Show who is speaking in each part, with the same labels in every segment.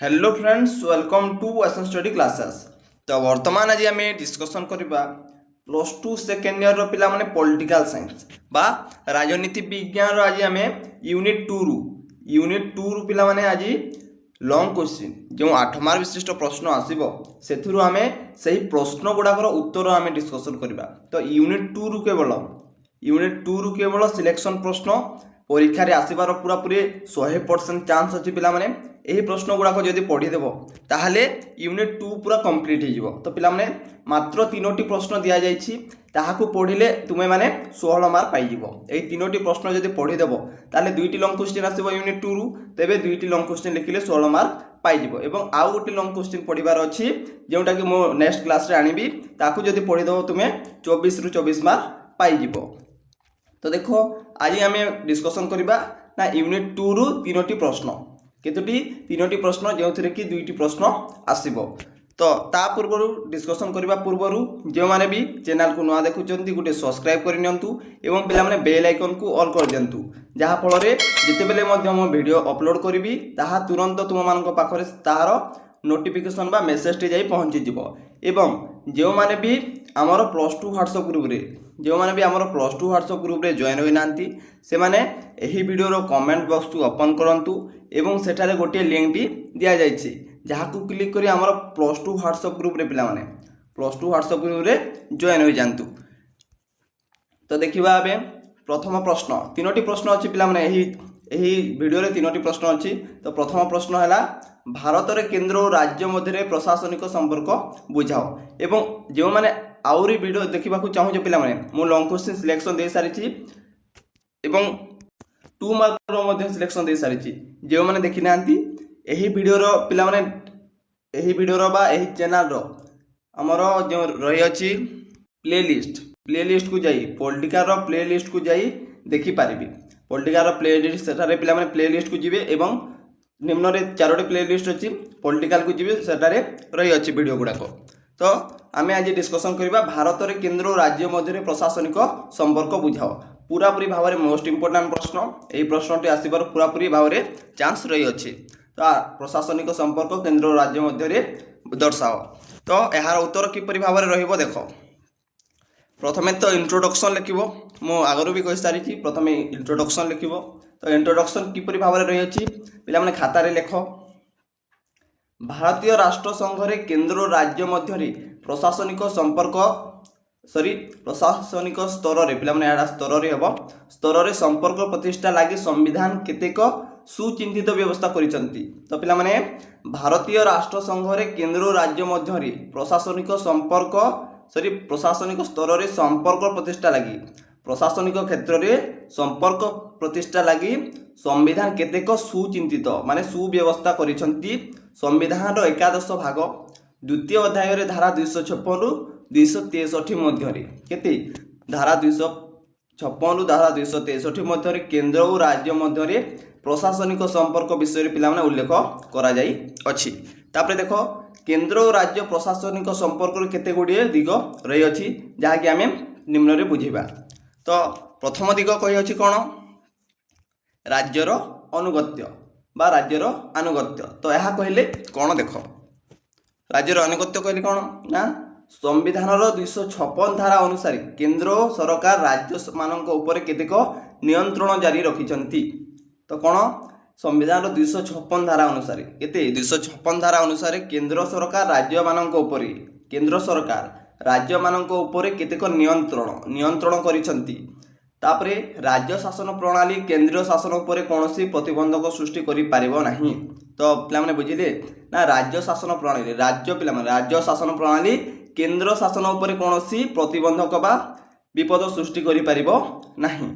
Speaker 1: Hello friends, welcome to Esan study classes. तो वर्तमान आज आम डिस्कसन करवा प्लस टू सेकेंड इयर पिला माने पॉलिटिकल साइंस बा राजनीति विज्ञान आज आम यूनिट टू रु पिला माने आज लॉन्ग क्वेश्चन जो 8 मार्क विशिष्ट प्रश्न आसीबो सेथुरु आमे सही प्रश्न गुडाकर उत्तर आमे डिस्कसन करवा। तो यूनिट टू रु केवल सिलेक्शन प्रश्न परीक्षा रे आसीबार पूरा पूरी 100% चांस अछि पिला माने यही प्रश्न गुड़ाक जब पढ़ीदेव ताहले यूनिट टू पूरा कंप्लीट हो। तो पिला माने मात्र 3टी प्रश्न दि जाइए पढ़िले तुम्हें माने 16 मार्क पाइब। यही 3टी प्रश्न जब पढ़ीदेव ताहले 2टी लॉन्ग क्वेश्चन आसो यूनिट टू रु तेबे 2टी लॉन्ग क्वेश्चन लिखिले 16 मार्क पाइब। एवं आउ गोटे लॉन्ग क्वेश्चन पढ़ार अच्छी जोटा कि मो नेक्स्ट क्लास रे आनिबी ताकू जब पढ़ीदेव तुम्हें 24 रु 24 मार्क पाइब। तो देखो आज आम डिस्कसन करवा ना यूनिट टू रु 3टी प्रश्न केतोटी 3टी प्रश्न जो कि 2टी प्रश्न आसीबो। तो ता पूर्व डिस्कसन करबा पूर्व जो माने भी चैनल को नुआ देखुचंती गोटे सब्सक्राइब कर नियंतु एवं पिला माने बेल आइकन को ऑल कर दियंतु जहा फल रे जितेबेले मध्य मो वीडियो अपलोड करबी ताहा तुरंत तुम मानक पाखरे तार नोटिफिकेशन बा मेसेज टी जाई पहुंची जिवो। एवं जो माने भी हमर प्लस टू व्हाट्सएप ग्रुप रे जो माने भी हमर प्लस टू व्हाट्सएप ग्रुप रे जॉइन होई नांती से माने एही वीडियो रो कमेंट बॉक्स को ओपन करंतु एवं सेठारे गोटे लिंक टी दिया जायछि जहा को क्लिक करी हमर प्लस टू व्हाट्सएप ग्रुप रे पिला माने प्लस टू व्हाट्सएप ग्रुप रे जॉइन होई जांतु। तो देखिबा आबे प्रथम प्रश्न 3टी प्रश्न अछि पिला माने एही वीडियो रे 3टी प्रश्न अछि। तो प्रथम प्रश्न हैला भारत रे केंद्र और राज्य मध्य प्रशासनिक संपर्क बुझाओ। एवं जो माने आउरी वीडियो देखिबा को चाहू जे पिला माने मो लॉन्ग क्वेश्चन सिलेक्शन दे सारिछि एवं 2 मार्क रो मध्य सिलेक्शन दे सारिछि जो माने देखि नांती एही वीडियो रो पिला माने एही वीडियो रो बा एही चैनल रो हमरो जो रही अछि प्लेलिस्ट को जाई पॉलिटिकल रो प्लेलिस्ट को जाई देखि पारिबी। पॉलिटिकल रो प्लेलिस्ट सेठारे पिला माने प्लेलिस्ट को जिवे एवं निम्न रे 4टी प्लेलिस्ट अछि पॉलिटिकल को जिवे सेठारे रही अछि वीडियो गुडाको। तो आमे आज डिस्कशन करबा भारत रे केंद्र और राज्य मध्य प्रशासनिक संपर्क बुझाओ। पूरा पूरी भाव में मोस्ट इंपोर्टेंट प्रश्न यही प्रश्नटी आसबार पूरा पूरी भाव में चांस रही अच्छी। तो प्रशासनिक संपर्क केंद्र और राज्य मध्य दर्शाओ। तो यार उत्तर किपरि भाव में रहिबो देखो। प्रथमे तो इंट्रोडक्शन लिखिबो मो आगरु भी कहि सारी प्रथमे इंट्रोडक्शन लिखिबो। तो इंट्रोडक्शन किपरि भाव में रही अछि पिला माने खाता रे लेखो भारतीय राष्ट्र संघ रे केंद्र और राज्य मध्य प्रशासनिक संपर्क प्रशासनिक स्तर रे पिला माने एडा स्तर रे हबो स्तर रे संपर्क प्रतिष्ठा लागि संविधान केतेक सुचिंतित व्यवस्था करिसंती। तो पिला माने भारतीय राष्ट्र संघ रे केंद्र और राज्य मध्य प्रशासनिक संपर्क प्रशासनिक स्तर रे संपर्क प्रतिष्ठा लागि प्रशासनिक क्षेत्र रे संपर्क प्रतिष्ठा लागि संविधान केतेक सुचिंतित माने सुव्यवस्था करिसंती। संविधान रो 11 भाग द्वितीय अध्याय रे धारा 256 रु 263 मध्य केते धारा 256 रु धारा 263 मध्य केंद्र और राज्य मध्य प्रशासनिक संपर्क विषय पिला माने उल्लेख करा जाई अछि। तापरे देखो केंद्र और राज्य प्रशासनिक संपर्क केते गुडिए दिग रही अछि जहा कि आमे निम्न रे बुझिबा। तो प्रथम दिग कहि अछि कोन राज्यर अनुगत्य बा राज्यर अनुगत्य। तो यह कहले कौन देख राज्यर अनुगत्य कहले कौन ना संविधान 256 धारा अनुसार केंद्र सरकार राज्य मानक ऊपर केतेक नियंत्रण जारी रखिछंती। तो कौन संविधान 256 धारा अनुसार केते 256 धारा अनुसार केंद्र सरकार राज्य मानक ऊपर केंद्र सरकार राज्य मानक ऊपर केतेक नियंत्रण करिछंती। तापरे राज्य शासन प्रणाली केंद्रीय शासन उपर कौनसी प्रतिबंधक सृष्टि करि पारिबो नाही। तो पिला माने बुझिले ना राज्य शासन प्रणाली राज्य पिला माने राज्य शासन प्रणाली केंद्र शासन उपर कौनसी प्रतिबंधक बा विपद सृष्टि करि पारिबो नाही।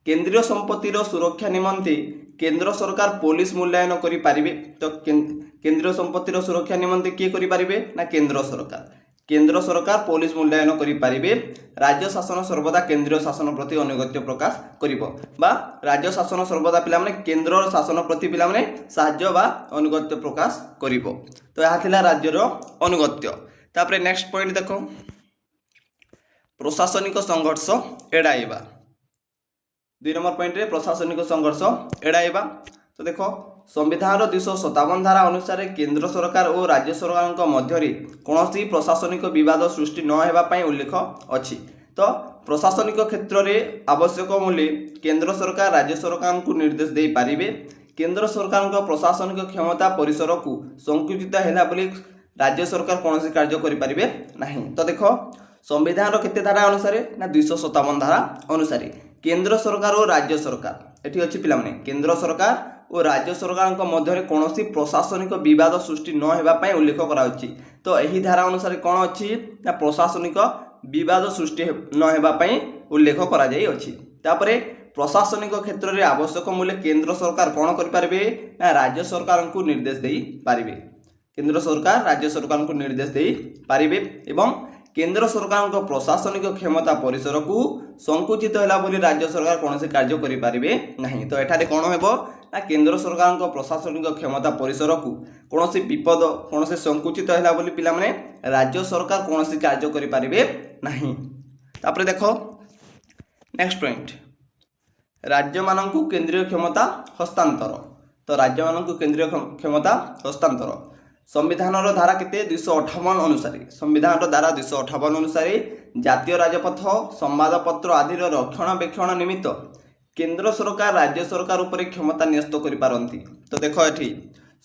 Speaker 1: केंद्रीय संपत्तिर सुरक्षा निमंते केंद्र सरकार पुलिस मूल्यांकन करि पारिबे। तो केंद्रीय संपत्तिर सुरक्षा निमंते के करि पारिबे ना केंद्र सरकार पुलिस मूल्यांकन करि पारिबे। राज्य शासन सर्वदा केंद्रीय शासन प्रति अनुगत्य प्रकाश करिबो बा राज्य शासन सर्वदा पिला माने केंद्र शासन प्रति पिला माने साहाय्य बा अनुगत्य प्रकाश करिबो। तो यह थिला राज्यर अनुगत्य। तापरे नेक्स्ट पॉइंट देखो प्रशासनिक संघर्ष एडाइबा 2 नंबर पॉइंट रे प्रशासनिक संघर्ष एडाइबा। तो देखो संविधान 257 धारा अनुसार केंद्र सरकार और राज्य सरकार मध्य कौन प्रशासनिक विवाद सृष्टि न होगापी उल्लेख अच्छी। तो प्रशासनिक क्षेत्र में आवश्यक मूल्य केंद्र सरकार राज्य सरकार को निर्देश दे पारिबे। केंद्र सरकार प्रशासनिक क्षमता परिसर को संकुचित है बोली राज्य सरकार कौन कार्य करें ना। तो देख संविधान केते धारा अनुसार ना 257 धारा अनुसार केंद्र सरकार और राज्य सरकार एठी अच्छी पिलाने केंद्र सरकार और राज्य सरकार मध्य कौन प्रशासनिक विवाद सृष्टि न होगापी उल्लेख कराउछि। तो यही धारा अनुसार कौन अच्छी ना प्रशासनिक विवाद सृष्टि न होगापी उल्लेख करा जाई अछि। तापरे प्रशासनिक क्षेत्र में आवश्यक मूल्य केंद्र सरकार कौन करें ना राज्य सरकार को निर्देश दे पारिबे। केंद्र सरकार राज्य सरकार को निर्देश दे पारिबे एवं केंद्र सरकार प्रशासनिक क्षमता परिसर को संकुचित है बोली राज्य सरकार कौन से कार्य करें ना। तो एठारे कौन हेबो ना केंद्र सरकार प्रशासनिक क्षमता परिसर को कौन से विपद कौन से संकुचित है बोली पिला माने राज्य सरकार कौन से कार्य करें ना। तापर देखो नेक्स्ट पॉइंट राज्य मानक केंद्रीय क्षमता हस्तांतर। तो राज्य मानक केंद्रीय क्षमता हस्तांतर संविधान धारा केते 258 अनुसार संविधान धारा 258 अनुसार जातीय राजपथ संवादपत्र आदि रक्षणाबेक्षण निमित्त केंद्र सरकार राज्य सरकार उपर क्षमता न्यस्त करिपारंती। तो देखो एठी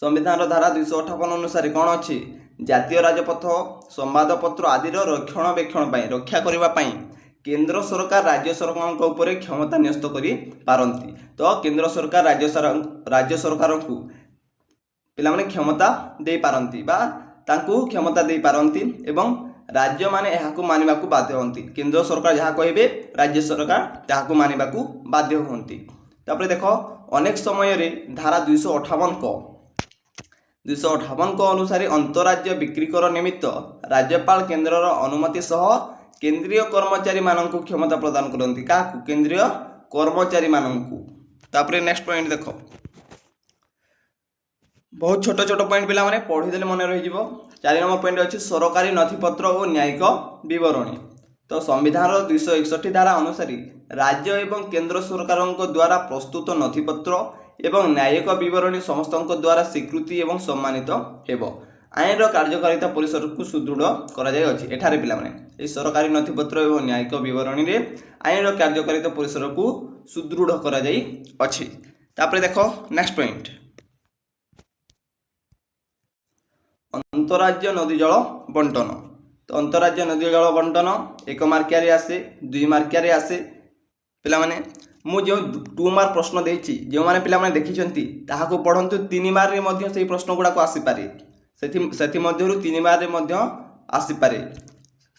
Speaker 1: संविधान धारा 258 अनुसार कौन अच्छी जातीय राजपथ संवादपत्र आदि रक्षणाबेक्षण रक्षा करने केंद्र सरकार राज्य सरकार उपर क्षमता न्यस्त करिपारंती। तो केंद्र सरकार राज्य सरकार को पिलाने क्षमता दे पारंती बा तांकु क्षमता दे पारंती एवं राज्य माने एहाकु मानिबा को बाध्य होंती। केंद्र सरकार जहाँ कहे राज्य सरकार ताहाकु मानिबा को बाध्य होंती। तापर देखो अनेक समय रे धारा 258 को अनुसार अंतरराज्य बिक्रीकर निमित्त राज्यपाल केंद्रर अनुमति सह केंद्रीय कर्मचारी माननकु क्षमता प्रदान करती। क्या केंद्रीय कर्मचारी माननकु। तापर नेक्स्ट पॉइंट देखो बहुत छोट छोट पॉइंट पिला माने पढ़ीदेले मन रही। 4 नंबर पॉइंट अच्छी सरकारी नथिपत्र और न्यायिक विवरणी। तो संविधान 261 धारा अनुसार राज्य एवं केंद्र सरकार द्वारा प्रस्तुत नथिपत्र एवं न्यायिक विवरणी समस्त द्वारा स्वीकृति एवं सम्मानित हेबो। आईन कार्यकारिता परिसर को सुदृढ़ कर पिला माने सरकारी नथिपत्र एवं न्यायिक विवरणी रे आईन कार्यकारिता परिसर को सुदृढ़ कर देखो नेक्स्ट पॉइंट अंतरराज्य नदी जल बंटन। तो अंतरराज्य नदी जल बंटन 1 मार्किया आसे 2 मार्किया आसे पिला माने मु जो 2 मार्क प्रश्न देछि जो माने पिला माने देखिचंती ताहाको पढंतु 3 मार्क रे मध्ये सेही प्रश्न गुडा को आसी पारे सेथि मध्यरु 3 मार्क रे मध्ये आसी पारे।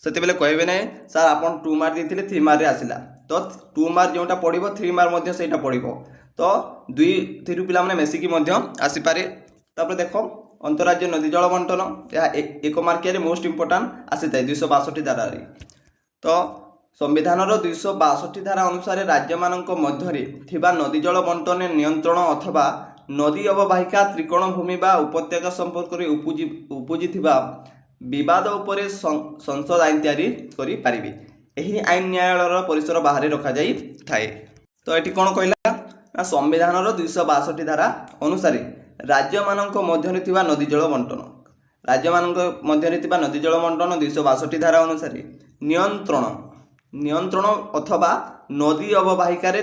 Speaker 1: सेते बेले कहबे नै सर आपण 2 मार्क देथिले 3 मार्क रे आसिला। तो 2 मार्क जोटा पडिबो 3 मार्क मध्ये सेटा पडिबो। तो 2 थिरु पिला माने मेसिकी मध्ये आसी पारे। तापर देखो अंतरराज्य नदी जल बंटन या 1 मार्किया मोस्ट इंपोर्टाट आसी थाए 262 धारा रे। तो संविधान 262 धारा अनुसार राज्य मानक मध्य थिबा नदी जल बंटन नियंत्रण अथवा नदी अववाहिका त्रिकोण भूमि बा उपत्यका संपर्क रे उपजी थिबा विवाद उपरे संसद आईन तैयारी करि पारिबे। एही आईन न्यायालय परिसर बाहर रखा जाई थाए। तो एठी कोन कहला ना संविधान 262 धारा अनुसार राज्य मानक मध्य थिबा नदी जल बंटन राज्य मानक मध्य थिबा नदी जल बंटन 262 धारा अनुसार नियंत्रण अथवा नदी अववाहिकार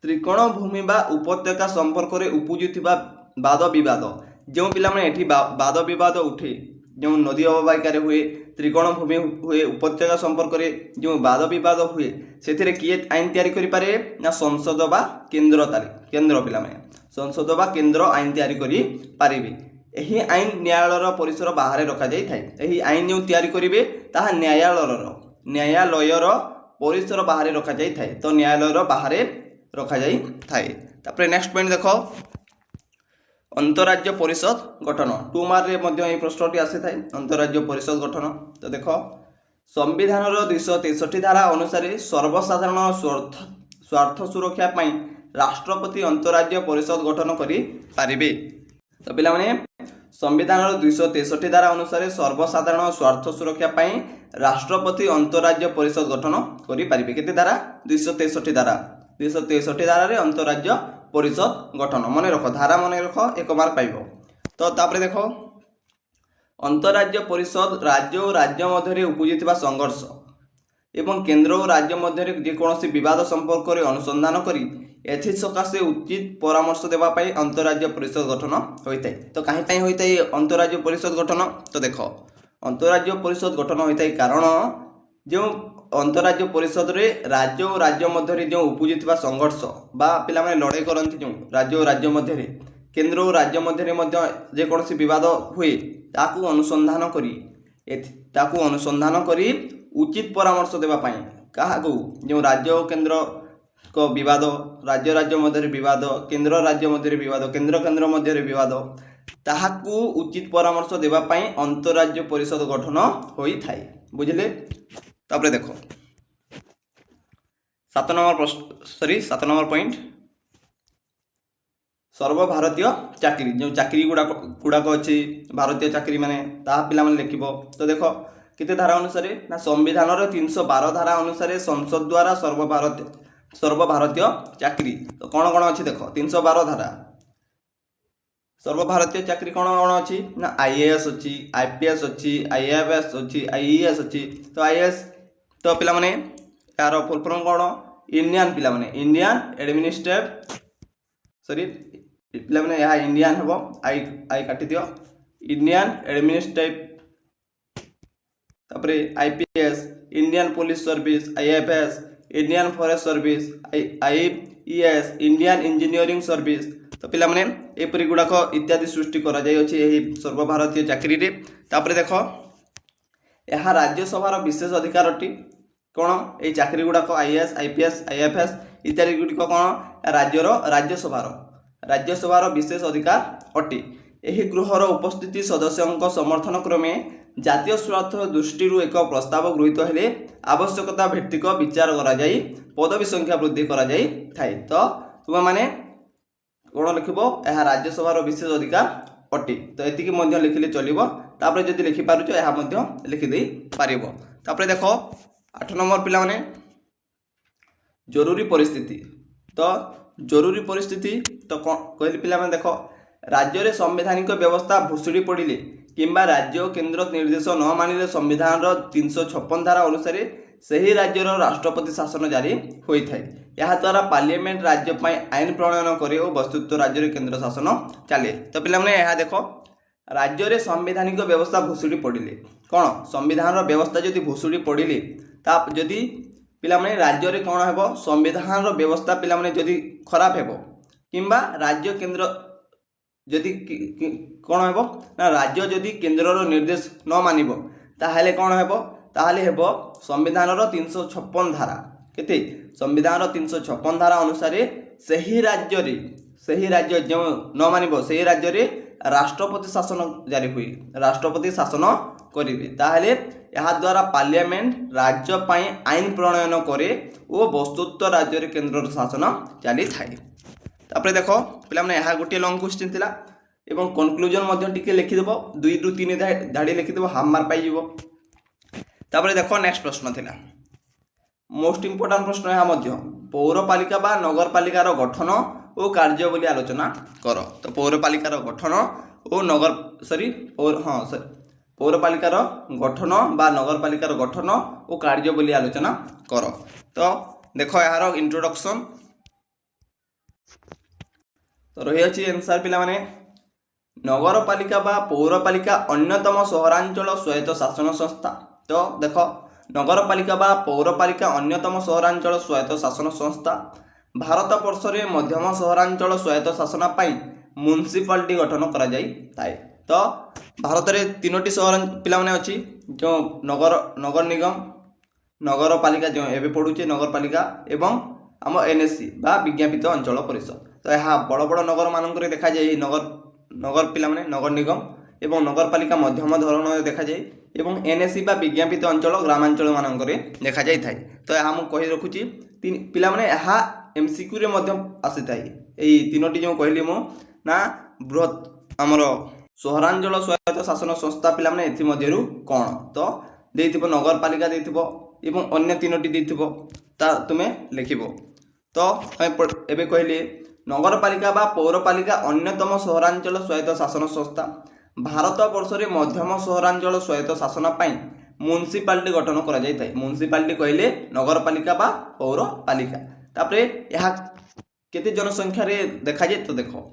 Speaker 1: त्रिकोण भूमि बा उपत्यका संपर्क रे उपजुथिबा वाद विवाद जो पिला माने एठी वाद विवाद उठे जो नदी अववाहिकार हुए त्रिकोण भूमि हुए उपत्यका संपर्क रे जो वाद विवाद हुए सेथिरे किए आईन तैयारी करि पारे ना संसद बा केंद्र पिला माने संसद बा केंद्र आईन तैयारी करि पारिबे। एही आईन न्यायालय परिसर बाहर रखा जाई थाए। एही आईन जो तैयारी करिवे ताहा न्यायालयर परिसर बाहर रखा जाई थाए। तो न्यायालयर बाहर रखा जाई थाए। तापर नेक्स्ट पॉइंट देखो अंतरराज्य परिषद गठन 2 मार्क रे मध्ये ए प्रश्नटी आसी थाए अंतरराज्य परिषद गठन। तो देखो संविधान 263 धारा अनुसार सर्वसाधारण स्वार्थ सुरक्षा पाई राष्ट्रपति अंतरराज्य परिषद गठन करि पारिबे। तो पिला माने संविधान 263 धारा अनुसार सर्वसाधारण स्वार्थ सुरक्षा पाई राष्ट्रपति अंतरराज्य परिषद गठन करि पारिबे। केते धारा 263 धारा 263 धारा रे अंतरराज्य परिषद गठन मन रख धारा मन रख 1 मार्क पाइब। तो तापर देख अंतरराज्य परिषद राज्य और राज्य मध्य उपजिता संघर्ष एवं केन्द्र और राज्य मध्य जेकोसी विवाद संपर्क में अनुसंधान करी एसकाशे उचित परामर्श देवाई अंतरराज्य परिषद गठन होता है। तो कहीं होता है अंतरराज्य परिषद गठन? तो देख अंतरराज्य परिषद गठन होता है कारण जो अंतरराज्य परिषद रे राज्य और राज्य मध्य जो उपजिता संघर्ष बा पिला माने लड़ाई करती जो राज्य और राज्य मध्य केन्द्र और राज्य मध्य जेकोसी विवाद हुए ताकू अनुसंधान करी उचित परामर्श देवाई क्या जो राज्य और केन्द्र को विवाद राज्य मध्य विवाद केन्द्र राज्य मध्य विवाद केन्द्र मध्य विवाद ताहाकू उचित परामर्श देवाई अंतरराज्य परिषद गठन होता है। बुझिले? तापर देख 7 नंबर पॉइंट सर्वभारतीय चाकरी जो चाकरी गुड़ाक अच्छी भारतीय चाकरी माने पिला माने लिखिबो। तो देख किते धारा अनुसार ना संविधान 312 धारा अनुसार संसद द्वारा सर्वभारतीय चाकरी। तो कौन कौन अच्छी देख 312 धारा सर्वभारतीय चाकरी कौन कौन अच्छी ना आईएएस अच्छी आईपीएस अच्छी आईएफएस अच्छी आईईएस अच्छी। तो आईएएस तो पिला माने यार फुल फॉर्म कौन इंडियन पिला माने इंडियन एडमिनिस्ट्रेटिव सॉरी पिला माने यहाँ इंडियन हेबो आई काटी दियो इंडियन एडमिनिस्ट्रेटिव तापरे IPS Indian police service IFS Indian forest service IES Indian engineering service. तो पिला माने एपरी गुड़ाक इत्यादि सृष्टि करा जाय अछि एही सर्वभारतीय चाकरी रे। तापरे देखो यह राज्यसभार विशेष अधिकार अटी कौन ये चाकरी गुड़ाक आईएएस आईपीएस आईएफएस इत्यादि गुड़िक कौन राज्यसभार विशेष अधिकार अटे। यही गृहर उपस्थिति सदस्यों समर्थन क्रमे जातीय स्वार्थ दृष्टि एक प्रस्ताव गृहीत हेले आवश्यकता भित्तिक विचार करा जाई पदवी संख्या वृद्धि करा जाई थाए। तो तुम माने कौन लिखिबो यह राज्यसभार विशेष अधिकार अटे। तो एतिकी मध्य लिखिले चलिबो। तापर जदि लिखि पारुछ यह मध्य लिखि देई पारिबो। तापर देखो 8 नंबर पिला माने जरूरी परिस्थिति। तो जरूरी परिस्थिति तो कहली पिला माने देखो राज्य रे संवैधानिक व्यवस्था भुसुड़ी पड़िले किंबा राज्य केन्द्र निर्देश न मानिले संविधान 356 धारा अनुसार सही राज्यर राष्ट्रपति शासन जारी होता है। यह द्वारा पार्लियामेंट राज्य पाई आईन प्रणयन करे और वस्तुत्व राज्य केन्द्र शासन चले। तो पिला माने यह देखो राज्य रे संवैधानिक व्यवस्था भुसुड़ी पड़िले कौन संविधान व्यवस्था जदि भुसुड़ी पड़िले ता जदि पिला माने राज्य रे कौन हेबो संविधान व्यवस्था पिला माने जदि खराब हेबो किंबा राज्य केन्द्र जदि कौन हेबो ना राज्य जदि केन्द्र निर्देश न मानिबो ताहाले कौन हेबो ताहाले हेबो संविधान 356 धारा केते संविधान 356 धारा अनुसार सही राज्य जो न मानिबो सही राज्य रे राष्ट्रपति शासन जारी हुई राष्ट्रपति शासन करिवे ताहाले यहाँ द्वारा पार्लियामेंट राज्य पाई आईन प्रणयन करे और वस्तुत्व राज्य रे केन्द्र शासन चली थाए। तापर देखो पिला माने यहाँ गोटे लॉन्ग क्वेश्चन थिला एवं कंक्लूजन मध्य टिके लिखिदेव 2 ରୁ 3 धाड़ी लिखिदेव हाफ मार्क पाइजिवो। तापर देखो नेक्स्ट प्रश्न थिला मोस्ट इंपोर्टेंट प्रश्न यहाँ मध्य पौरपालिका बा नगरपालिकार गठन और कार्य बोली आलोचना कर। तो पौरपालिकार गठन और पौरपालिकार गठन बा नगरपालिकार गठन और कार्य बोली आलोचना कर। तो देखो यार इंट्रोडक्शन तो रही अछि आंसर पिला माने नगरपालिका बा पौरपालिका अन्यतम सहरांचल स्वायत्त शासन संस्था। तो देखो नगरपालिका बा पौरपालिका अन्यतम सहरांचल स्वायत्त शासन संस्था भारत वर्ष रे मध्यम सहरांचल स्वायत्त शासन पाई म्युनिसिपालिटी गठन करा जाई थाए। तो भारत रे 3टी सहर पिला माने अछि जो नगर निगम नगरपालिका जो एबे पडुचे नगरपालिका एवं आम एनएससी बा विज्ञापित अंचल परिषद। तो यहाँ बड़ बड़ नगर मानक देखा जाए नगर पिला माने नगर निगम एवं नगरपालिका मध्यम धरण देखा जाए एवं एनएससी बा विज्ञापित अंचल ग्रामांचल मानक देखा जाए थाए। तो यहाँ मुझे कही रखुची पिला माने यहाँ एमसीक्यू रे मध्य आसी थाए एई 3टी जो कहली मो ना बृहत आमर सहरांचल स्वायत्त शासन संस्था पिला माने एथि मध्यरु कोन तो देइथिबो नगरपालिका देइथिबो एवं अन्य 3टी देइथिबो ता तुमे लिखिबो। तो एबे कहली नगरपालिका बा पौरपालिका अन्यतम सहरांचल स्वायत्त शासन संस्था भारत वर्षरे मध्यम सहरांचल स्वायत्त शासन पाई म्युनिसिपालिटी गठन करा जाय थाए। म्युनिसिपालिटी कहले नगरपालिका बा पौरपालिका। तापरे यह केते जनसंख्या रे देखा जाए तो देखो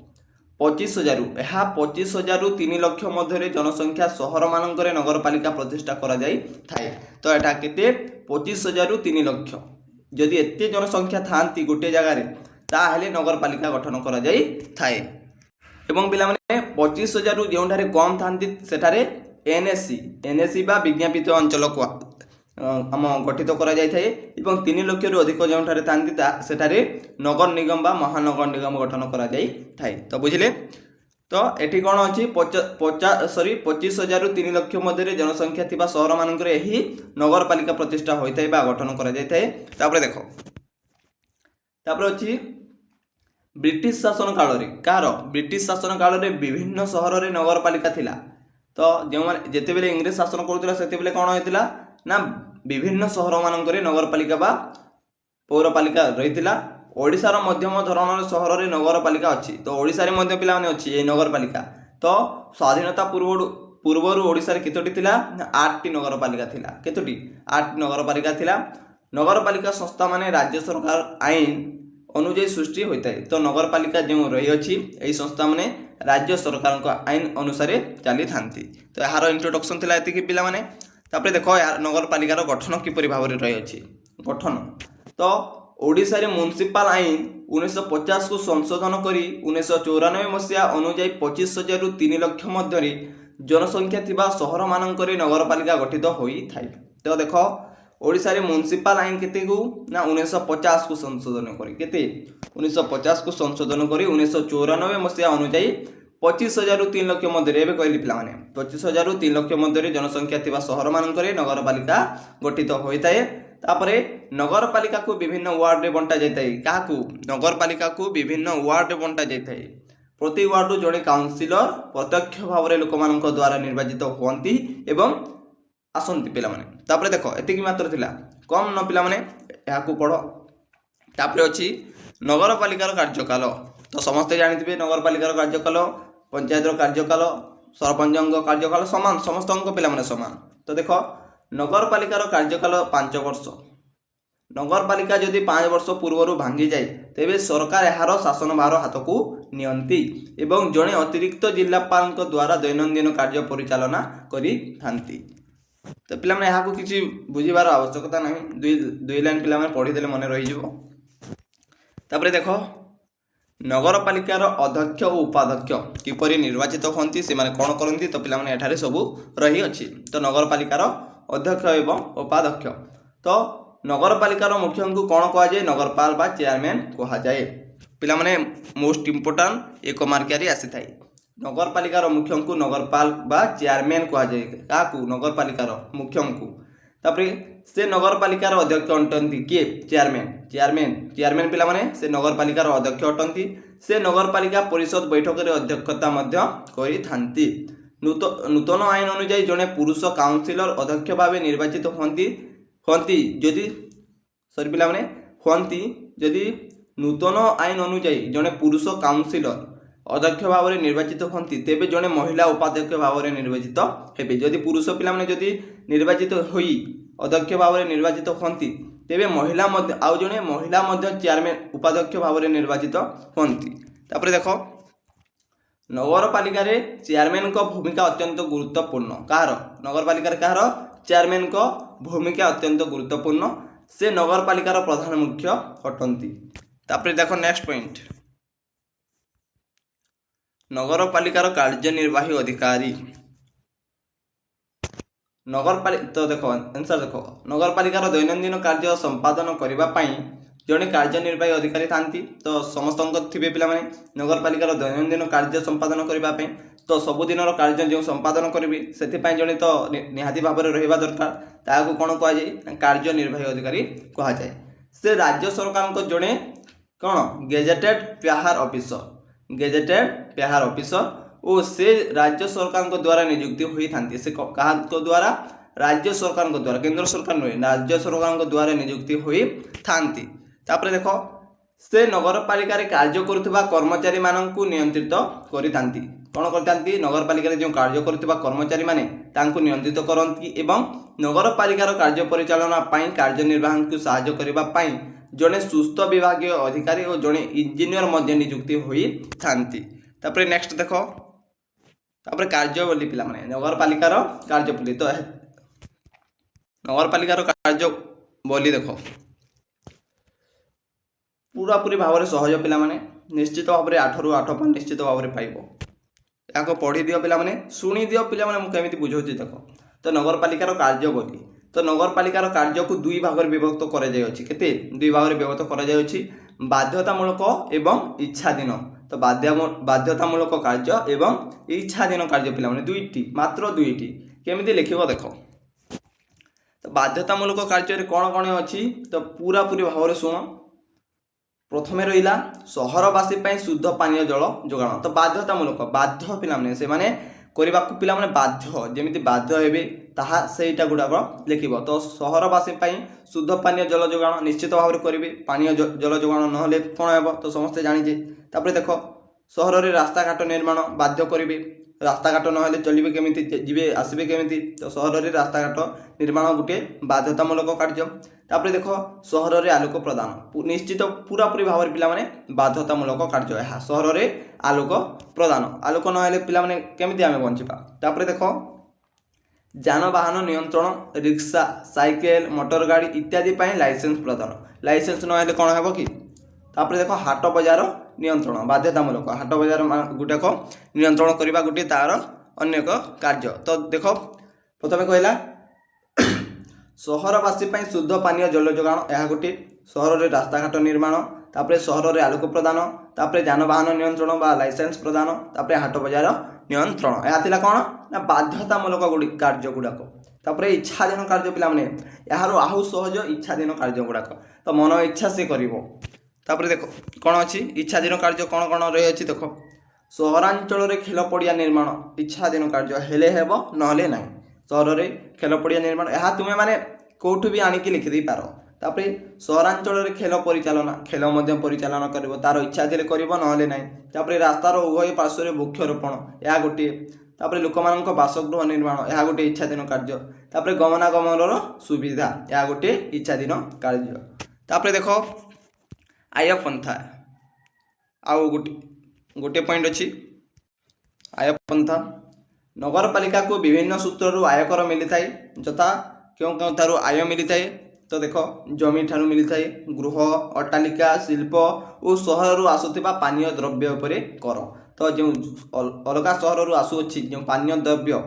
Speaker 1: 25,000 यह 25,000 3 लाख मध्य जनसंख्या सहर मानक नगरपालिका प्रतिष्ठा करा जाय थाए। तो एटा केते 25,000 3 लाख जदि एते जनसंख्या थांती गोटे जगह रे ताहेले नगरपालिका गठन करा जाय थाए। एवं पिला माने 25,000 जोंठारे कम थांती सेठारे एनएससी बा विज्ञापित अंचल को आम गठित करा जाय थाए। एवं 3 लाख रु अधिक जोंठारे थांती सेठारे नगर निगम बा महानगर निगम गठन करा जाय थाए। तो बुझिले तो एठी कोन अछि 25,000 3 लाख मध्य जनसंख्या थिबा शहर मानक रे एही नगरपालिका प्रतिष्ठा होय थाए बा गठन करा जाय थाए। तापरे देखो तापरे अछि ब्रिटिश शासन काल रे कार ब्रिटिश शासन काल रे विभिन्न शहर रे नगरपालिका थिला। तो जो माने जेते बेले इंग्लिश शासन करथुला सेते बेले कोन होइतिला ना विभिन्न शहर मानक रे नगरपालिका बा पौरपालिका रहितिला। ओडिसा रो मध्यम धरणर शहर रे नगरपालिका अछि। तो ओडिसा रे मध्य पिला माने अछि ए नगरपालिका। तो स्वाधीनता पूर्वरु ओडिसा रे केतोटी थिला 8टी नगरपालिका थिला। केतोटी 8 नगरपालिका थिला। नगरपालिका संस्था माने राज्य सरकार आईन अनुଯାयी सृष्टि होता है। तो नगरपालिका जो रही अछि एही संस्था माने राज्य सरकार को आईन अनुसार चली थांती। तो यार इंट्रोडक्शन थिला एतिकी पिला माने। तापरे देखो यार नगरपालिकार गठन किपरि भाव रे रही अछि गठन। तो ओडिसा रे म्युनिसिपल आईन 1950 को संशोधन करी 1994 मसिया अनुଯାयी 25,000 रु 3 लाख मध्य जनसंख्या थिबा शहर मानक रे नगरपालिका गठित होई थाई। तो देखो ओडिसा रे म्युनिसिपल आईन केते को ना 1950 को संशोधन करी केते 1950 को संशोधन करी 1994 मसिया अनुଯାयी 25,000 रु 3 लाख मध्य एबे कहली पिला माने 25,000 रु 3 लाख मध्य जनसंख्या थिबा शहर मानक रे नगरपालिका गठित होई थाए। तापरे नगरपालिका को विभिन्न वार्ड रे बंटा जायताय। काकू नगरपालिका को विभिन्न वार्ड रे बंटा जायताय। प्रति वार्ड जड़े काउंसिलर प्रत्यक्ष भाव रे लोक मानक द्वारा निर्वाचित होंती एवं आसंती पिला माने। तापरे देखो एतिकी मात्र थिला कम न पिला माने याकू पढ़ो। तापरे अछि नगरपालिकार कार्यकाल। तो समस्त जानिथिबे नगरपालिकार कार्यकाल पंचायतर कार्यकाल सरपंचक कार्यकाल समान समस्तक पिला माने समान। तो देखो नगरपालिकार कार्यकाल 5 वर्ष। नगरपालिका जदि 5 वर्ष पूर्व भांगी जाए तेबे सरकार यार शासन भार हाथ को नियंती एवं जड़े अतिरिक्त जिलापाल द्वारा दैनंदिन कार्य परिचालना करी थांती। तो पिला माने याकू किछि बुझिबार आवश्यकता नहीं। दुई लाइन पिला माने पढ़ी देले मने रहि जिवो। तापरे देखो नगरपालिकार अध्यक्ष और उपाध्यक्ष किपरि निर्वाचित होंती से माने कोन करंती। तो पिला माने एठारे सब रही अछि। तो नगरपालिकार अध्यक्ष एवं उपाध्यक्ष। तो नगरपालिकार मुख्य को कोन कहा जाय नगरपाल बा चेयरमैन कहा जाय। पिला माने मोस्ट इंपोर्टेंट एक मार्कियारी आसी थाई। नगरपालिकार मुख्य को नगरपाल बा चेयरमैन कहा जाय। काकू नगरपालिकार मुख्य को। तापरे से नगरपालिकार अध्यक्ष अटंती किए चेयरमैन चेयरमैन चेयरमैन पिला माने से नगरपालिकार अध्यक्ष अटंती। से नगरपालिका परिषद बैठक रे अध्यक्षता मध्य करि थांती। नूतन आईन अनुଯାयी जने पुरुष काउंसिलर अध्यक्ष भाव निर्वाचित होंती जदि सॉरी पिला माने होंती जदि नूतन आईन अनुଯାयी जने पुरुष काउंसिलर अध्यक्ष भाव में निर्वाचित होंती तेबे जने महिला उपाध्यक्ष भाव में निर्वाचित हेबे। जदि पुरुष पिला माने जदि निर्वाचित होई अध्यक्ष भाव में निर्वाचित होंती तेबे महिला मध्य आउ जने महिला मध्य चेयरमैन उपाध्यक्ष भाव में निर्वाचित होंती। तापरे देखो नगरपालिका रे चेयरमैन को भूमिका अत्यंत गुरुत्वपूर्ण। कार नगरपालिका कार चेयरमैन को भूमिका अत्यंत गुरुत्वपूर्ण। से नगरपालिकार प्रधान मुख्य अटंती। तापरे देखो नेक्स्ट पॉइंट नगरपालिकार कार्यनिर्वाही अधिकारी। नगरपालिका तो देखो आंसर देखो नगरपालिकार दैनंदिन कार्य संपादन करबा पई जड़े कार्यनिर्वाही अधिकारी थांती। तो समस्त थे पिला माने नगरपालिकार दैनंदिन कार्य संपादन करने तो सबुदिन कार्य जो संपादन करेंगे से जड़े तो निहाती भाव में रहा दरकार ताकू कौन कहुए कार्यनिर्वाही अधिकारी कह जाए। से राज्य सरकार को जड़े कौन गेजेटेड पेहार ऑफिसर और से राज्य सरकार को द्वारा नियुक्ति होई थांती। से कहा द्वारा राज्य सरकार को द्वारा केंद्र सरकार नुहे राज्य सरकार को द्वारा नियुक्ति होई थांती। तापरे देखो से नगरपालिका कार्य करुवा कर्मचारी मानू नियंत्रित करिथांती कौन करते नगरपालिका जो कार्य करुवा कर्मचारी माने तांको नियंत्रित करती एवं नगरपालिकार कार्य परिचालना कार्यनिर्वाहन को सहायता करने जड़े सुस्थ विभाग अधिकारी और जड़े इंजीनियर मध्य नियुक्ति होई थांती। तापर नेक्स्ट देख तापर कार्य बोली पिला माने नगरपालिकार कार्य बोली तो नगरपालिकार कार्य बोली देख पूरा पूरी भाव में सहज पिला माने निश्चित भाव में 8 ରୁ 8 पॉइंट निश्चित भाव में पाइब या पढ़ी दियो पिला माने शुणी दियो पिला माने मु केमिति बुझौछि देख तो नगरपालिकार कार्य बोली तो नगरपालिकार कार्य को दुई भाग में विभक्त कर केते दुई भाग में विभक्त कर बाध्यतामूलक एवं इच्छाधीन तो बाध्यतामूलक कार्य एवं इच्छाधीन कार्य पिला माने दुईटी मात्र दुईटी केमिति लिखिबो देख तो बाध्यतामूलक कार्य कौन कौन अच्छी तो पूरा पूरी भाव में शुण प्रथमे रहा सहरवासी शुद्ध पानीय जल जोगाण तो बाध्यतामूलक बाध्य पिला से माने करने पिला बाध्य जमी बाध्य हे ताहा सेटा गुड़ाक लिखिब तो सहरवासी शुद्ध पानीय जल जोगाण निश्चित भाव में करेंगे पानीय जल जोगाण ना कौन हे तो समस्ते जानीजे। तापर देख सहर में रास्ता घाट निर्माण बाध्य करेंगे रास्ता घाट ना चलिए केमी जी आसबे केमी तो सहर में रास्ता घाट निर्माण गोटे बाध्यतामूलक कार्य। तापर देख सहर में आलोक प्रदान निश्चित पूरा पूरी भाव में पिला बाध्यतामूलक कार्य है सहर में आलोक प्रदान आलोक ना पिला केमी आम बंचा। तापर देख जानवाहन नियंत्रण रिक्शा साइकेल मोटर गाड़ी इत्यादि लाइसेंस प्रदान लाइसेंस ना कौन है कि। तापर देख हाट बजार नियंत्रण बाध्यतामूलक हाट बजार गुटाक नियंत्रण करने गोटे तार अन्य कार्य। तो देख प्रथम कहला सहरवासी शुद्ध पानीय जल जोगाण यह गोटे सहर में रास्ता घाट निर्माण तापर सहर में आलोक प्रदान तापर जानवाहन नियंत्रण बा लाइसेंस प्रदान तापर हाट बजार नियंत्रण यह कौन ना बाध्यतामूलक कार्य गुड़ाक। तापर इच्छाधीन कार्य पिला यार आहु सहज इच्छाधीन कार्य गुड़ाक तो मन इच्छा से कर। तापर देख कौन अच्छी इच्छाधीन कार्य कौन कौन रही देख सहरांचल में खेल पड़िया निर्माण इच्छाधीन कार्य हेले हेब नहले ना सहर में खेल पड़िया निर्माण यह तुम्हें माने कौटू भी आणिकी लिखिदे पार। तापर सहरांचल में खेल परिचालना खेल परिचालना कर तार इच्छा थे कर नहले ना। तापर रास्तार उभय पार्श्व वृक्षरोपण यह गोटे तापर लोक बासगृह निर्माण यह गोटे इच्छाधीन कार्य। तापर गमनागमन सुविधा यह गोटे इच्छाधीन कार्य। तापर देख आय पंथा आउ गोटे पॉइंट अच्छी आय पंथा नगरपालिका को विभिन्न सूत्रु आयकर मिली थाए जथा क्यों क्यों तारू आय मिली थाए तो देख जमी ठारू मिली थाए गृह अट्टालिका शिल्प और सहर आसुवा पानीय द्रव्य उपर कर तो जो अलग सहर आसुच्छी जो पानीय द्रव्य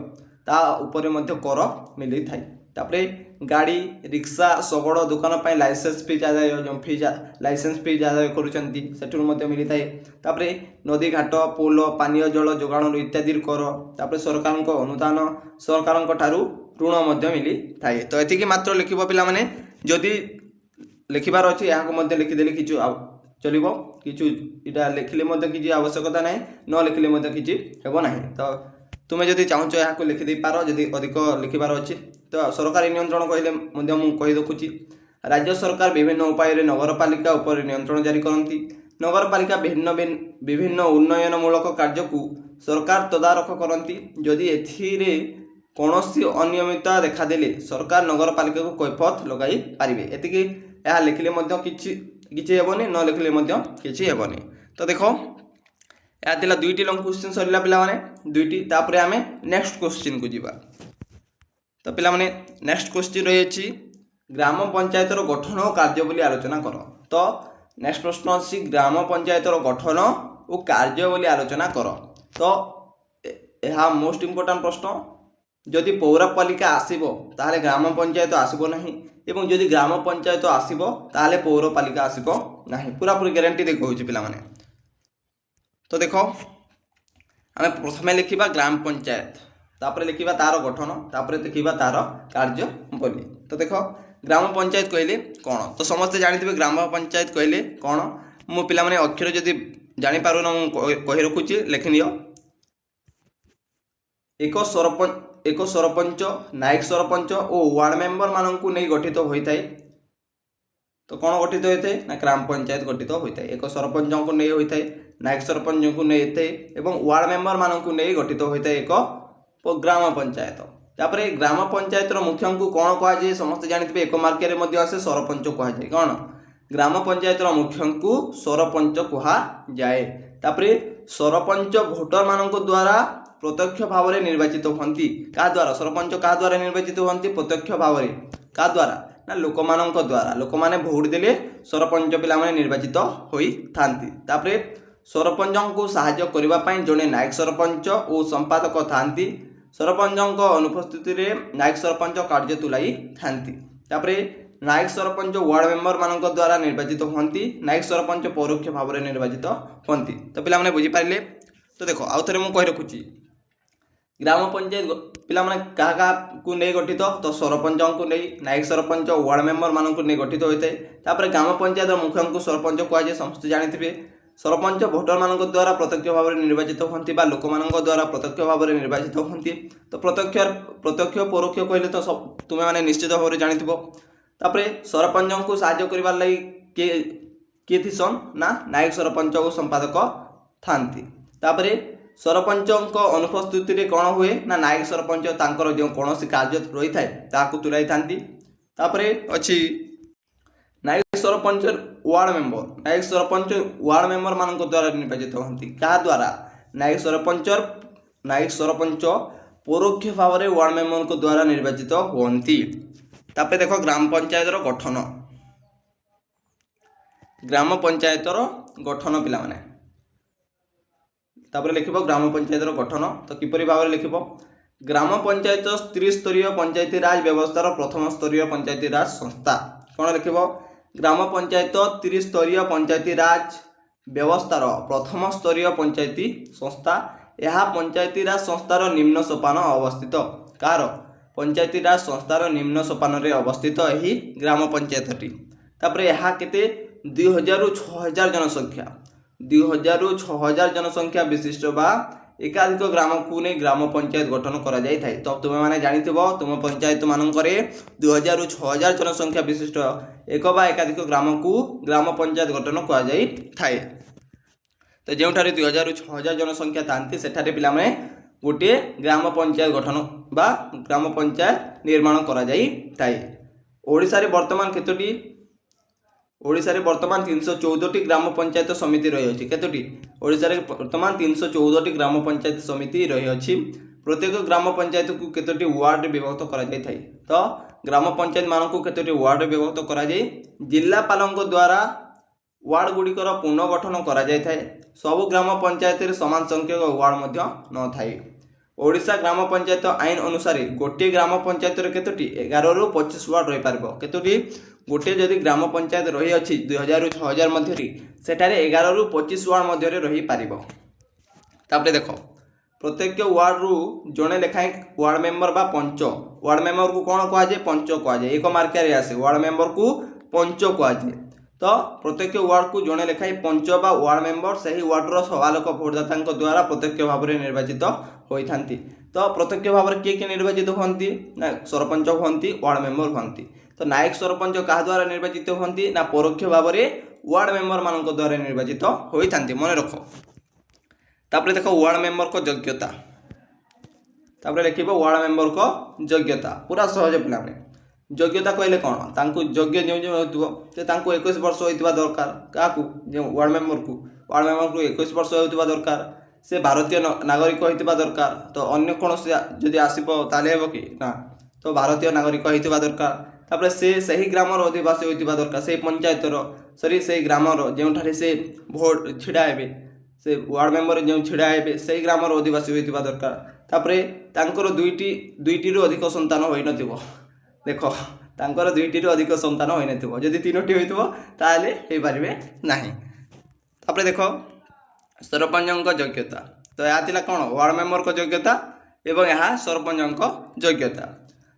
Speaker 1: ता उपरे मध्य कर मिली थाए। तापर गाड़ी रिक्शा शगड़ दुकान पर लाइसेंस फी आदाय जो फी लाइसेंस फी आदाय कर मिली थाए। तापर नदी घाट पोल पानीय जल जोगाण इत्यादि कर तापर सरकार अनुदान सरकार ऋण मिली थाए। तो ये मात्र लिख पिला माने जदि लिखबार अच्छे यहाँ लिखिदेले कि चलो कि लिखिले किसी आवश्यकता ना न लिखिले किसी हेब ना। तो तुम्हें जदि चाहूँ यहाँ लिखिदे पार जदि अधिक लिखबार अच्छे तो सरकारी नियंत्रण कहले कही रखुची राज्य सरकार विभिन्न उपाय नगरपालिका उपर नियंत्रण जारी करती नगरपालिका विभिन्न उन्नयनमूलक कार्य को सरकार तदारख करती जदि एथिरे कौनसी अनियमितता देखादेले सरकार नगरपालिका को कैफत लगाई पारिबे एतिकी यह लिखिले किसी हेबनी न लिखिले किसी हेबनी। तो देख यह थिला दुईटी लंग क्वेश्चन सरला पिला माने दुईटी। तापर आमे नेक्स्ट क्वेश्चन को जीवा तो पिला माने नेक्स्ट क्वेश्चन रही अछि ग्राम पंचायतर गठन और कार्य बोली आलोचना कर। तो नेक्स्ट प्रश्न अच्छी ग्राम पंचायतर गठन और कार्य बोली आलोचना कर। तो यह मोस्ट इंपोर्टेंट प्रश्न जदि पौरपालिका आसीबो ताहले ग्राम पंचायत आसीबो नहीं एवं जदि ग्राम पंचायत आसीबो ताहले पौरपालिका आसीबो नहीं पूरा पूरी गारंटी दे कहूची पिला माने। तो देखो आम प्रथमे लिखा ग्राम पंचायत तापर लिखा तार गठन तापर देखा तार कार्य बोली। तो देख ग्राम पंचायत कहले कौन तो समस्ते जानी ग्राम पंचायत कहले कौन मु पिला माने अक्षर जदि जानी पारु ना कहि रखुची लिखिनियो एक सरपंच नायक सरपंच और वार्ड मेंबर मानू नहीं गठित होता है तो कौन गठित होता है ना ग्राम पंचायत गठित होता है। एक सरपंच को नहीं होता है, नायक सरपंच को नहीं होता है और वार्ड मेंबर मान को नहीं गठित होता है एक ग्राम पंचायत। तापर ग्राम पंचायत मुख्य को कौन कहुए समस्त जानते एक मार्क आसे सरपंच कहुए। कौन ग्राम पंचायत मुख्य को सरपंच कहुए। तापर सरपंच भोटर मान द्वारा प्रत्यक्ष भाव में निर्वाचित होती। क्या द्वारा सरपंच क्या द्वारा निर्वाचित होती प्रत्यक्ष भाव में क्या द्वारा ना लोक मान द्वारा लोक मैंने भोट देले सरपंच पिला माने निर्वाचित होई थांती। तापरे सरपंच को साहाय्य करने जड़े नायक सरपंच और संपादक थांती। सरपंच अनुपस्थिति में नायक सरपंच कार्य तुलाई थांती। तापरे नायक सरपंच वार्ड मेंबर मान द्वारा निर्वाचित होती। नायक सरपंच परोक्ष भाव में निर्वाचित होती। तो पिला माने बुझी पारे। तो देखो आउ थे मुझे रखुची ग्राम पंचायत पिला माने क्या को नहीं गठित तो सरपंच को नहीं नायक सरपंच वार्ड मेंबर मान को नहीं गठित होता है। तापर ग्राम पंचायत मुख्य को सरपंच कहुए समस्त जानते। सरपंच भोटर मान द्वारा प्रत्यक्ष भाव में निर्वाचित होती लोक मान द्वारा प्रत्यक्ष भाव में निर्वाचित होती। तो प्रत्यक्ष परोक्ष कहले तो सब तुम्हें मैंने निश्चित भाव में जानी। तापर सरपंच को साहाय्य करने लगी किए थीसन ना नायक सरपंच और संपादक थांती। तापर सरपंच अनुपस्थिति में कौन हुए ना नायक सरपंच तांकर जो कौन कार्य रही था तुलाई थांती। तापर अच्छी नायक सरपंच वार्ड मेंबर नायक सरपंच वार्ड मेंबर मान द्वारा निर्वाचित होती। क्या द्वारा नायक सरपंच परोक्ष भाव में वार्ड मेंबर को द्वारा निर्वाचित होती। तापर देखो ग्राम पंचायत गठन ग्राम पंचायत गठन पिला माने तापर लिखिबो ग्राम पंचायत गठन। तो किपरि भाव में लिखिबो ग्राम पंचायत त्रिस्तरीय पंचायती राज व्यवस्थार प्रथम स्तरीय पंचायती राज संस्था। कौन लिखिबो ग्राम पंचायत त्रिस्तरीय पंचायती राज व्यवस्थार प्रथम स्तरीय पंचायती संस्था। यह पंचायती राज संस्थार निम्न सोपान अवस्थित। कार पंचायती राज संस्थार निम्न सोपान रे अवस्थित यही ग्राम पंचायतटी। तापर यह केते 2000 रु 6000 जनसंख्या 2000 रु 6000 जनसंख्या विशिष्ट बा एकाधिक ग्राम को नहीं ग्राम पंचायत गठन करा जाय थाए। तो तुम्हें मैंने जानिथिबो तुम पंचायत मानकरे 2000 रु 6000 जनसंख्या विशिष्ट एक बा एकाधिक ग्राम को ग्राम पंचायत गठन करा जाय थाए। तो जोठारे 2000 रु 6000 जनसंख्या थांती सेठारे पिला माने गोटे ग्राम पंचायत गठन बा ग्राम पंचायत निर्माण करा जाय थाए। ओडिसा रे वर्तमान केतोटी ओडिसा रे वर्तमान 314 ग्राम पंचायत समिति रही अछि। केतोटी ओडिसा रे वर्तमान 314 ग्राम पंचायत समिति रही अछि। प्रत्येक ग्राम पंचायत को केतोटी वार्ड विभक्त करा जाय थाए। तो ग्राम पंचायत मान को केतोटी वार्ड विभक्त करा जाय जिल्लापालक द्वारा वार्ड गुड़िकर पुनर्गठन करा जाय थाए। सब ग्राम पंचायत रे समान संख्यक वार्ड मध्य न थाए। ओडिशा ग्राम पंचायत आईन अनुसार गोटे ग्राम पंचायत रे केतोटी 11 रु 25 वार्ड रही पारबो। केतोटी गोटे जदि ग्राम पंचायत रही अछि 2000 रु 6000 मध्य सेठारे 11 रु 25 वार्ड मध्य रही पारिबो। तापर देखो प्रत्येक वार्ड रु जणे लेखाएं वार्ड मेंबर बा पंच वार्ड मेंबर को कौन कहुए पंच कहुए। एक मार्क आसे वार्ड मेंबर को पंच कहुए। तो प्रत्येक वार्ड को जड़े लेखाएं पंच बा वार्ड मेंबर से ही वार्डर सबालोक भोटदाता द्वारा प्रत्यक्ष भाव में निर्वाचित होता। तो प्रत्यक्ष भाव में किए निर्वाचित होती ना सरपंच होती वार्ड मेंबर होती। तो नायक सरपंच क्या द्वारा निर्वाचित होती ना परोक्ष भाव में वार्ड मेंबर मान द्वारा निर्वाचित होता। मन रख। तापर देखो वार्ड मेंबर को योग्यता। तापर लिखिबो वार्ड मेंबर को योग्यता पूरा सहज पिला में योग्यता कहले कौन तांको योग्य जो जो होतबो से तांको 21 वर्ष होइतबा दरकार। काकू जो वार्ड मेंबर को 21 वर्ष होइतबा दरकार। से भारतीय नागरिक होइतबा दरकार। तो अन्य कौन से जदि आसीबो ताले हेबो कि ना तो भारतीय नागरिक होइतबा दरकार। तापर से सही ग्रामर अधिवासी होइतबा दरकार। से पंचायतर सरी से ग्रामर जोठारे से भोट छिड़ा हेबे से वार्ड मेंबर जो छिड़ा हेबे सही ग्रामर अधिवासी होइतबा दरकार। तापर तांकर दुईटी रु अधिक संतान होई नथिबो। देखो तांकर 2टी रु अधिक संतान होई नथिबो। जदि 3टी होइतबो ताले हे पारिबे नाही। तापर देखो सरपंचक योग्यता। तो या थिला कोन वार्ड मेंबर को योग्यता एवं यहाँ सरपंचक योग्यता।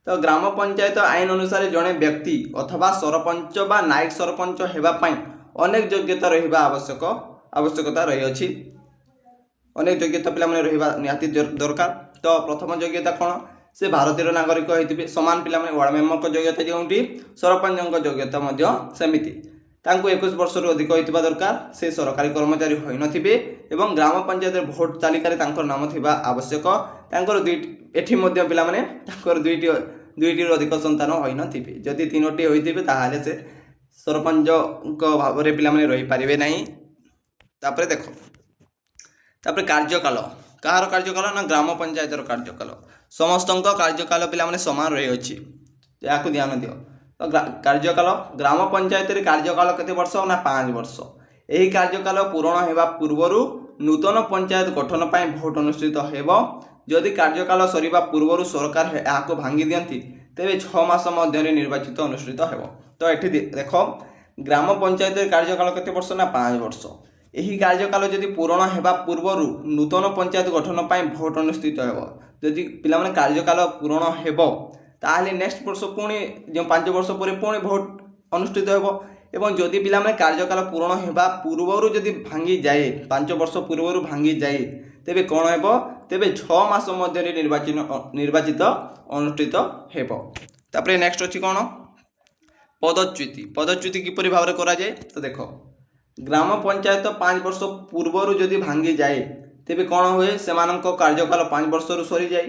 Speaker 1: तो ग्राम पंचायत आईन अनुसार जड़े व्यक्ति अथवा सरपंच बा नायक सरपंच हेबा पई अनेक योग्यता रहिबा आवश्यकता रही अछि। अनेक योग्यता पिला माने रहिबा निहाती दरकार। तो प्रथम योग्यता कौन से भारतीय नागरिक होइतिबे समान पिला माने वार्ड मेंबर को योग्यता जोंटी सरपंच योग्यता मध्य सेमिति तांको 21 वर्ष रु अधिक होइतिबा दरकार से सरकारी कर्मचारी होई नथिबे एवं ग्राम पंचायत भोट तालिका रे तांकर नाम थिबा आवश्यक तांकर एठी मध्य पिला माने तांकर दुईटी अधिक संतान होई नथिबे जदि तीनोटी होइतिबे ताहाले से सरपंच को भाबरे पिला माने रही पारिबे नाही। तापरे देखो तापरे कार्यकाल कहार कार्यकाल ना ग्राम पंचायत कार्यकाल समस्त कार्यकाल पिला माने समान रही अछि या ध्यान दियो। तो कार्यकाल ग्राम पंचायत रे कार्यकाल केते वर्ष ना 5 वर्ष एही कार्यकाल पूर्ण हेबा पूर्वरु नूतन पंचायत गठन पय भोट अनुष्ठित हेबो जदि कार्यकाल सरीबा पूर्वरु सरकार याको भांगी दियंती तेबे 6 मास मध्य निर्वाचित अनुष्ठित हेबो। तो एठी देखो ग्राम पंचायत रे कार्यकाल केते वर्ष ना 5 वर्ष एही कार्यकाल जदि पूर्ण हेबा पूर्वरु नूतन पंचायत गठन पय भोट अनुष्ठित हेबो जदि पिला माने कार्यकाल पूर्ण हेबो ताहले नेक्स्ट वर्ष पुणी जो 5 वर्ष पर पुणी भोट अनुष्ठित हेबो एवं जदि पिला माने कार्यकाल पूर्ण हेबा पूर्वरु जदि भांगी जाए 5 वर्ष पूर्वरु भांगी जाए तेबे कोन हेबो तेबे 6 मास मध्य निर्वाचित अनुष्ठित हेबो। तापरे नेक्स्ट अछि कोन पदच्युति किपरि भाव करा जाए। तो देखो ग्राम पंचायत 5 वर्ष पूर्वरु जदि भांगी जाए तेबे कोन होए सेमानक कार्यकाल 5 वर्ष रु सरी जाए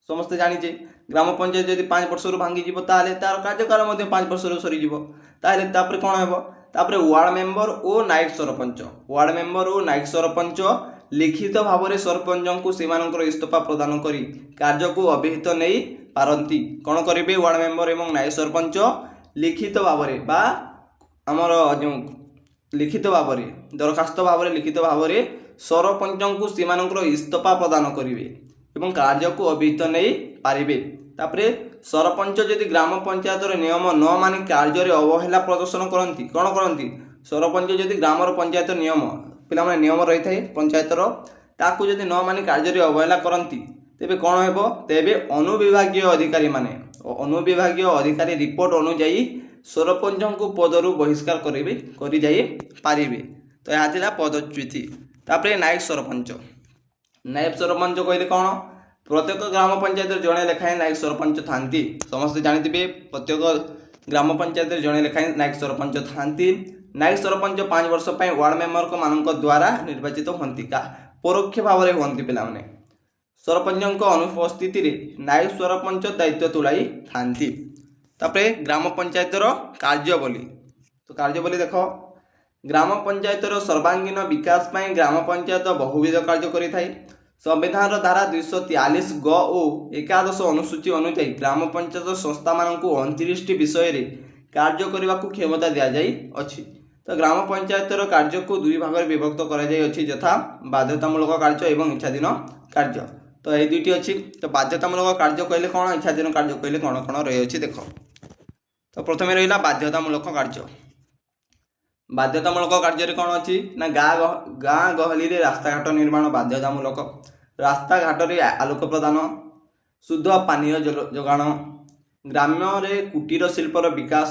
Speaker 1: समस्त जानिजे ग्राम पंचायत जदि 5 वर्ष रु भांगी जीवो ताले तार कार्यकाल मध्ये 5 वर्ष रु सरी जीवो ताले तापरे कोन हेबो तापरे वार्ड मेंबर ओ नायक सरपंच लिखित भाव में सरपंच को सेमानकर इस्तफा प्रदान करी कार्य को अभिहित नहीं पारंती कौन करेंगे वार्ड मेंबर एवं नायक सरपंच लिखित भाव में बा आमर जो लिखित भाव में दरखास्त भाव में लिखित भाव में सरपंच को सेमानकर इस्तफा प्रदान करेंगे एवं कार्य को अभिहित नहीं पारिबे। तापरे सरपंच जदि ग्राम पंचायत नियम न मानि कार्य अवहेला प्रदर्शन करती कौन करती सरपंच जदि ग्राम पंचायत नियम पिला माने नियम रही थाए पंचायतर ताकू जदि न मानि कार्य अवहेला करती तेबे कौन हेबो तेबे अनुविभागीय अधिकारी रिपोर्ट अनुଯାयी सरपंच को पदरु बहिष्कार करेबे करि जाई पारिबे। तो यह थिला पदच्युति। तापरे नायक सरपंच कहले कौन प्रत्येक ग्राम पंचायत जड़े लेखाएं नायक सरपंच थांती समस्त जानिथिबे प्रत्येक ग्राम पंचायत जड़े लेखाएं नायक सरपंच थांती। नायक सरपंच 5 वर्ष पर वार्ड मेंबर को मानक द्वारा निर्वाचित होती परोक्ष भाव में होती पिला माने सरपंच अनुपस्थित नायक सरपंच दायित्व तुलाई थांती। तापरे ग्राम पंचायत कार्यावली तो कार्यावली देखो ग्राम पंचायत सर्वांगीन विकास पाई ग्राम पंचायत बहुविध कार्य करिथाय। संविधान धारा 243 ग और 11 अनुसूची अनुसार ग्राम पंचायत संस्था मानक 29 विषय रे कार्य करने को क्षमता दि जाई अछि। तो ग्राम पंचायत कार्य को दुई भाग में विभक्त करा जाई अछि यथा बाध्यतामूलक कार्य एवं इच्छाधीन कार्य। तो ये दुईटी अच्छी। तो बाध्यतामूलक कार्य कहले कौन इच्छाधीन कार्य कहले कौन कौन रही अछि देख। तो प्रथम रहा बाध्यतामूलक कार्य। बाध्यतामूलक कार्य कौन अच्छी ना गाँ गहली रे रास्ताघाट निर्माण बाध्यतामूलक रास्ता घाट रे आलोक प्रदान शुद्ध पानीय जोगाण ग्राम्य रे कुटीर शिल्पर विकास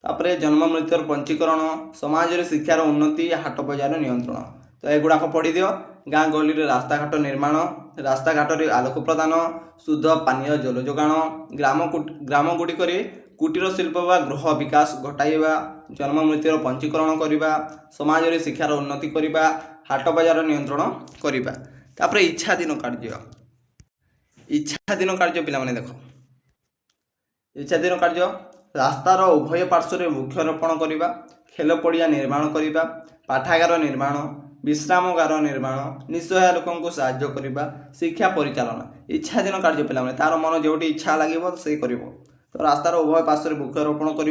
Speaker 1: तापरे जन्म मृत्युर पंचीकरण समाज रे शिक्षार उन्नति हाट बजार नियंत्रण। तो एगुड़ाक पढ़ी दियो गाँ गहली रे रास्ताघाट निर्माण रास्ताघाट रे आलोक प्रदान शुद्ध पानीय जल जोगाण ग्राम गुड़िक कुटीर शिल्प व गृह विकास घटाइबा जन्म मृत्युर पंचीकरण करवा समाज रे शिक्षार उन्नति करवा हाट बजार नियंत्रण करवा। तापरे इच्छाधीन कार्य पिला माने देखो इच्छाधीन कार्य रास्तार उभय पार्श्व वृक्षरोपण करवा खेल पड़िया निर्माण करवा पाठागार निर्माण विश्रामगार निर्माण निस्सहाय लोक साहाय्य करवा शिक्षा परिचालन इच्छाधीन कार्य पिला माने तार मन जोटी इच्छा लगे से कर। तो रास्तार उभय पार्श्व वृक्षरोपण कर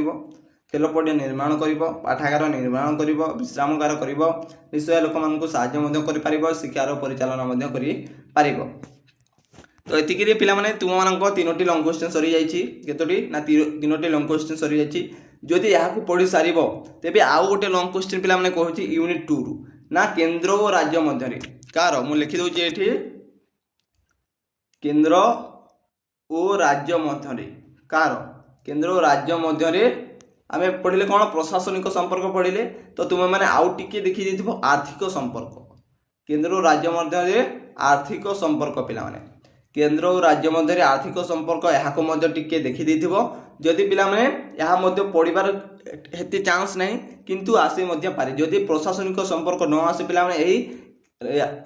Speaker 1: खेल पड़िया निर्माण कर पाठागार निर्माण कर विश्रामगार कर निस्सहाय लोक मान साहाय्य कर शिक्षार परिचालन कर। तो ये पिला माने तुम मान तीनोटी लंग क्वेश्चन सरी जाइए केतोटी ना तीनोटी लंग क्वेश्चन सरी जाइए जदि यहाँ पढ़ी सार तेबे आउ गोटे लंग क्वेश्चन पिला माने कहूँ यूनिट 2 रु ना केंद्र और राज्य मध्य कार मु लिखि दउछि एठी केंद्र और राज्य मध्य कार केंद्र और राज्य मध्य आमे पढ़िले कौन प्रशासनिक संपर्क पढ़िले। तो तुम मैंने आउ टिके देखी आर्थिक संपर्क केंद्र और राज्य मध्य आर्थिक संपर्क पिला माने केन्द्र और राज्य मध्य आर्थिक संपर्क यहाँ टिके देखी जदि पिलाने यहाँ पढ़ार हेते चांस नहीं किंतु आसी पारे जदि प्रशासनिक संपर्क न आसे पिलाने यही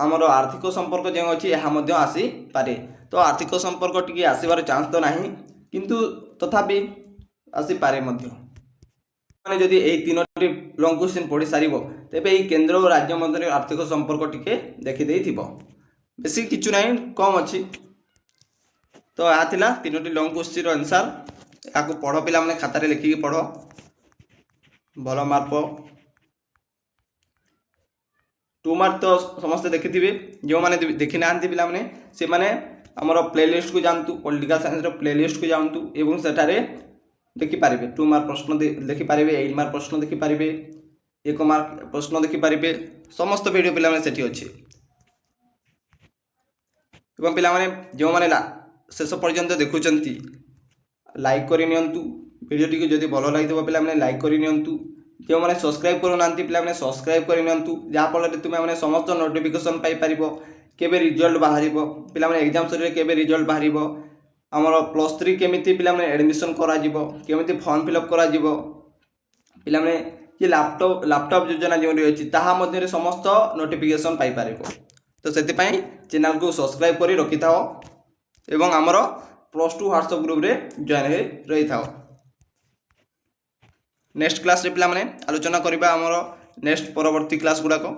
Speaker 1: आमर आर्थिक संपर्क जो अच्छी यहाँ आसी पारे तो आर्थिक संपर्क टी आसबार चांस तो नहीं किंतु तथापि आसी पारे माने जदि यही तीनोटी लॉन्ग क्वेश्चन पढ़ी सार तेज ये केन्द्र और राज्य मध्य आर्थिक संपर्क टी देखी बेसी किचु ना कम अच्छी तो यह थिला तीनोटी लॉन्ग क्वेश्चन आंसर या पढ़ पिला माने खातार लिखिकी पढ़ भल मार्क 2 मार्क तो समस्ते देखिथिबे जो माने देखि नांती पिला माने से माने हमर प्लेलिस्ट को जानतु पॉलिटिकल साइंस रो प्लेलिस्ट को जानतु एवं सेठारे देखि पारिबे 2 मार्क प्रश्न देखि पारिबे 8 मार्क प्रश्न देखि पारिबे 1 मार्क प्रश्न देखि पारिबे समस्त वीडियो पिला माने सेठी अछि एवं पिला माने जो माने शेष पर्यंत देखुचंती लाइक करि नियंतु वीडियो टी जदि भल लगी पिला माने लाइक करि नियंतु जो मैंने सब्सक्राइब करूना पिला मैंने सब्सक्राइब करनियंतु जहाँ फल तुम मैंने समस्त नोटिफिकेशन पाइपर केबे रिजल्ट बाहर पिला मैंने एग्जाम सर केबे रिजल्ट बाहर आमर +3 केमिति पिला मैंने एडमिशन करा केमिति फॉर्म फिलअप करा पिला मैंने ये लैपटॉप योजना जो अच्छी ताहा मध्य समस्त नोटिफिकेशन पाइपर तो से चैनल को सब्सक्राइब कर रखि था एवं आमर +2 व्हाट्सएप ग्रुप रे जॉइन हो रही था नेक्स्ट क्लास रे पिला माने आलोचना करबा हमरो नेक्स्ट परवर्ती क्लास गुडा को।